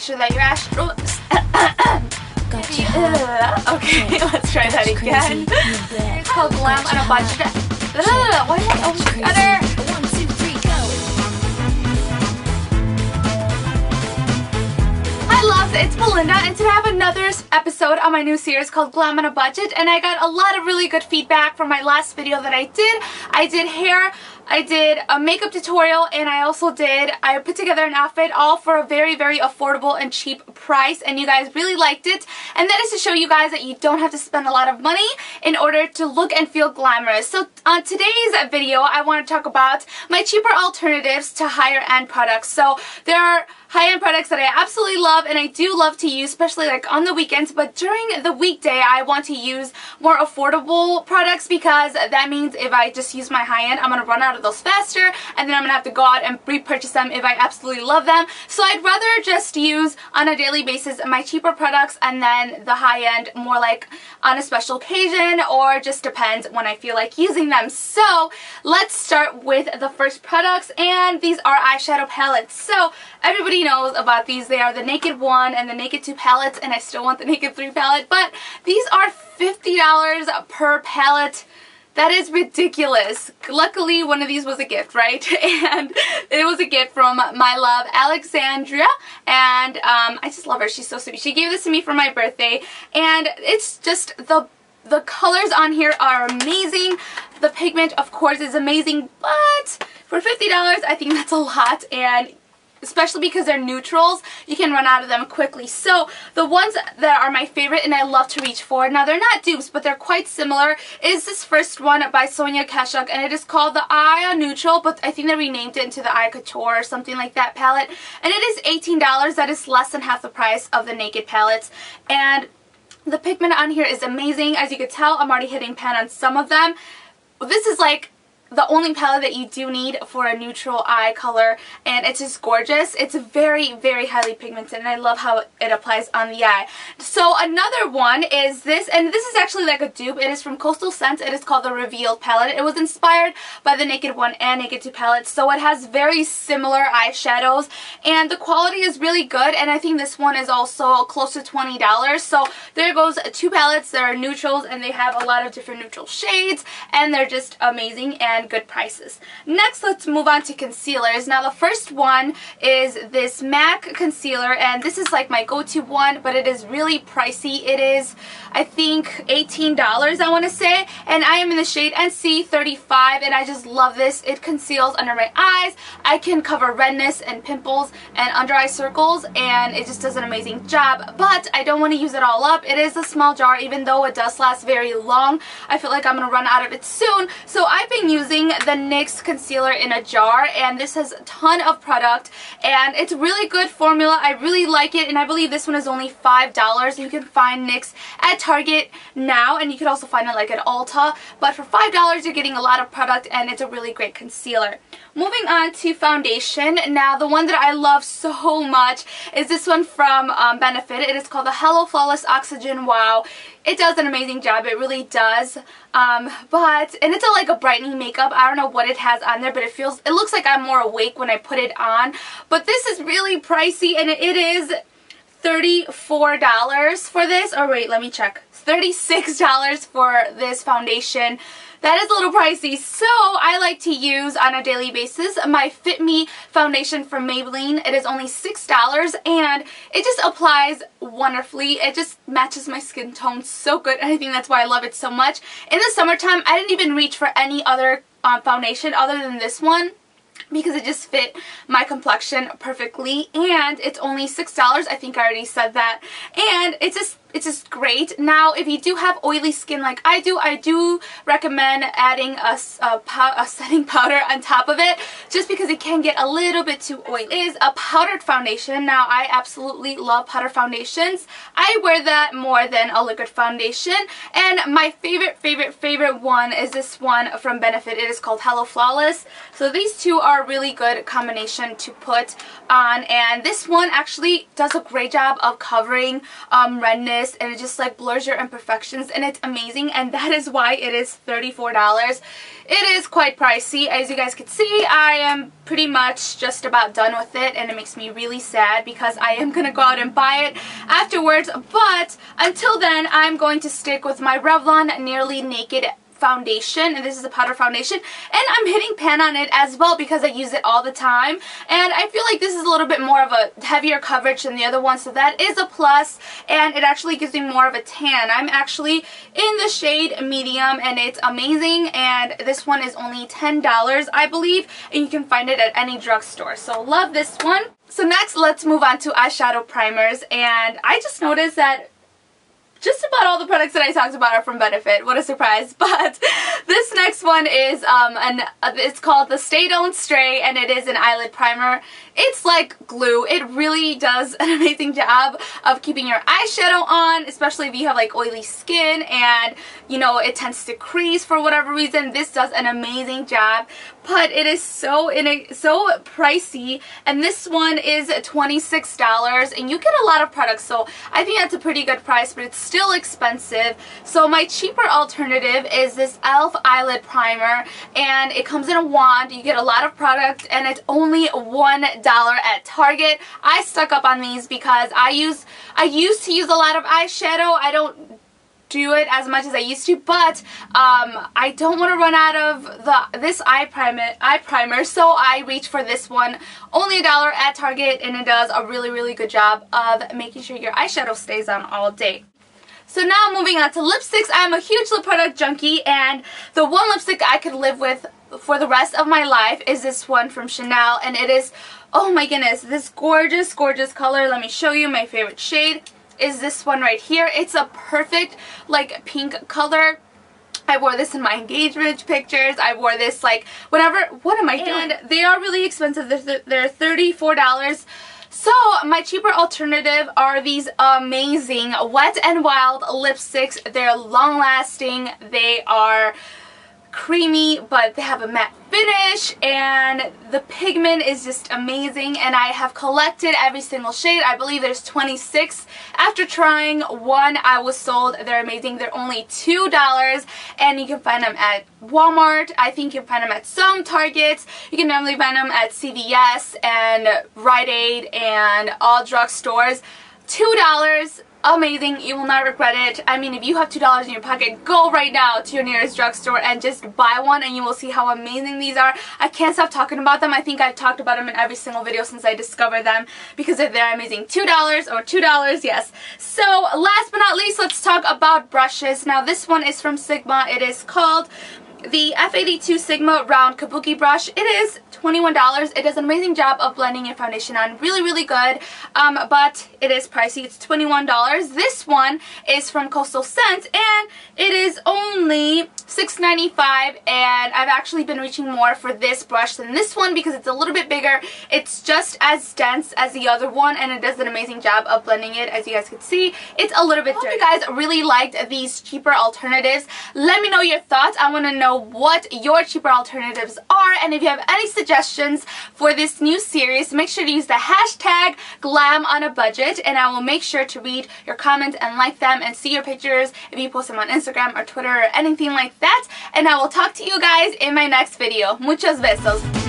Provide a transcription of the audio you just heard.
sure that your okay, let's try that again. It's called Glam on a budget. Why am I over together? 1, 2, 3, go. Hi loves, it's Belinda, and today I have another episode on my new series called Glam on a Budget, and I got a lot of really good feedback from my last video that I did. I did hair, I did a makeup tutorial, and I put together an outfit all for a very, very affordable and cheap price, and you guys really liked it. And that is to show you guys that you don't have to spend a lot of money in order to look and feel glamorous. So on today's video, I want to talk about my cheaper alternatives to higher end products. So there are high-end products that I absolutely love and I do love to use, especially like on the weekends, but during the weekday I want to use more affordable products because that means if I just use my high-end, I'm going to run out of those faster and then I'm going to have to go out and repurchase them if I absolutely love them. So I'd rather just use on a daily basis my cheaper products and then the high-end more like on a special occasion or just depends when I feel like using them. So let's start with the first products, and these are eyeshadow palettes. So everybody knows about these. They are the Naked 1 and the Naked 2 palettes, and I still want the Naked 3 palette, but these are $50 per palette. That is ridiculous. Luckily, one of these was a gift, right? And it was a gift from my love, Alexandria, and I just love her. She's so sweet. She gave this to me for my birthday, and it's just the colors on here are amazing. The pigment, of course, is amazing, but for $50, I think that's a lot, and especially because they're neutrals, you can run out of them quickly. So the ones that are my favorite and I love to reach for, now they're not dupes, but they're quite similar, is this first one by Sonia Kashuk, and it is called the Eye Neutral, but I think they renamed it into the Eye Couture or something like that palette, and it is $18. That is less than half the price of the Naked palettes, and the pigment on here is amazing. As you can tell, I'm already hitting pan on some of them. This is like the only palette that you do need for a neutral eye color, and it's just gorgeous. It's very, very highly pigmented, and I love how it applies on the eye. So another one is this, and this is actually like a dupe. It is from Coastal Scents. It is called the Revealed palette. It was inspired by the Naked 1 and Naked 2 palettes, so it has very similar eyeshadows, and the quality is really good, and I think this one is also close to $20. So there goes two palettes that are neutrals, and they have a lot of different neutral shades, and they're just amazing and good prices. Next, let's move on to concealers. Now the first one is this MAC concealer, and this is like my go-to one, but it is really pricey. It is, I think, $18 I want to say, and I am in the shade NC35, and I just love this. It conceals under my eyes. I can cover redness and pimples and under eye circles, and it just does an amazing job, but I don't want to use it all up. It is a small jar, even though it does last very long. I feel like I'm going to run out of it soon, so I've been using the NYX concealer in a jar, and this has a ton of product, and it's a really good formula. I really like it, and I believe this one is only $5. You can find NYX at Target now, and you can also find it like at Ulta, but for $5 you're getting a lot of product, and it's a really great concealer. Moving on to foundation. Now the one that I love so much is this one from Benefit. It is called the Hello Flawless Oxygen Wow. It does an amazing job, it really does, and it's like a brightening makeup. I don't know what it has on there, but it looks like I'm more awake when I put it on, but this is really pricey, and it is $34 for this, or wait, let me check, $36 for this foundation. That is a little pricey, so I like to use on a daily basis my Fit Me foundation from Maybelline. It is only $6, and it just applies wonderfully. It just matches my skin tone so good, and I think that's why I love it so much. In the summertime, I didn't even reach for any other foundation other than this one, because it just fit my complexion perfectly, and it's only $6. I think I already said that, and it's just great. Now, if you do have oily skin like I do recommend adding a setting powder on top of it, just because it can get a little bit too oily. It is a powdered foundation. Now, I absolutely love powder foundations. I wear that more than a liquid foundation, and my favorite one is this one from Benefit. It is called Hello Flawless. So these two are a really good combination to put on, and this one actually does a great job of covering redness this and it just like blurs your imperfections, and it's amazing, and that is why it is $34. It is quite pricey. As you guys can see, I am pretty much just about done with it, and it makes me really sad because I am going to go out and buy it afterwards, but until then I'm going to stick with my Revlon Nearly Naked foundation, and this is a powder foundation, and I'm hitting pan on it as well because I use it all the time, and I feel like this is a little bit more of a heavier coverage than the other one, so that is a plus, and it actually gives me more of a tan. I'm actually in the shade medium, and it's amazing, and this one is only $10, I believe, and you can find it at any drugstore, so love this one. So next, let's move on to eyeshadow primers, and I just noticed that just about all the products that I talked about are from Benefit. What a surprise. But this next one is, it's called the Stay Don't Stray, and it is an eyelid primer. It's like glue. It really does an amazing job of keeping your eyeshadow on, especially if you have like oily skin and, you know, it tends to crease for whatever reason. This does an amazing job, but it is so pricey, and this one is $26, and you get a lot of products, so I think that's a pretty good price, but it's still expensive. So my cheaper alternative is this e.l.f. eyelid primer, and it comes in a wand. You get a lot of product, and it's only $1 at Target. I stuck up on these because I used to use a lot of eyeshadow. I don't do it as much as I used to, but I don't want to run out of this eye primer, so I reach for this one. Only $1 at Target, and it does a really good job of making sure your eyeshadow stays on all day. So now moving on to lipsticks. I'm a huge lip product junkie, and the one lipstick I could live with for the rest of my life is this one from Chanel, and it is, oh my goodness, this gorgeous color. Let me show you. My favorite shade is this one right here. It's a perfect like pink color. I wore this in my engagement pictures. I wore this like whenever, what am I doing? And they are really expensive. They're $34. So my cheaper alternative are these amazing Wet n Wild lipsticks. They're long lasting. They are creamy, but they have a matte finish, and the pigment is just amazing, and I have collected every single shade. I believe there's 26. After trying one, I was sold. They're amazing. They're only $2, and you can find them at Walmart. I think you can find them at some Targets. You can normally find them at CVS and Rite Aid and all drugstores. $2. Amazing. You will not regret it. I mean, if you have $2 in your pocket, go right now to your nearest drugstore and just buy one, and you will see how amazing these are. I can't stop talking about them. I think I've talked about them in every single video since I discovered them because they're amazing. $2 or $2, yes. So last but not least, let's talk about brushes. Now this one is from Sigma. It is called the F82 Sigma Round Kabuki Brush. It is $21. It does an amazing job of blending your foundation on really good, but it is pricey. It's $21. This one is from Coastal Scent, and it is only $6.95, and I've actually been reaching more for this brush than this one because it's a little bit bigger. It's just as dense as the other one, and it does an amazing job of blending it. As you guys can see, it's a little bit dirty. I hope you guys really liked these cheaper alternatives. Let me know your thoughts. I want to know what your cheaper alternatives are, and if you have any suggestions for this new series, make sure to use the hashtag #GlamOnABudget, and I will make sure to read your comments and like them and see your pictures if you post them on Instagram or Twitter or anything like that. And I will talk to you guys in my next video. Muchos besos.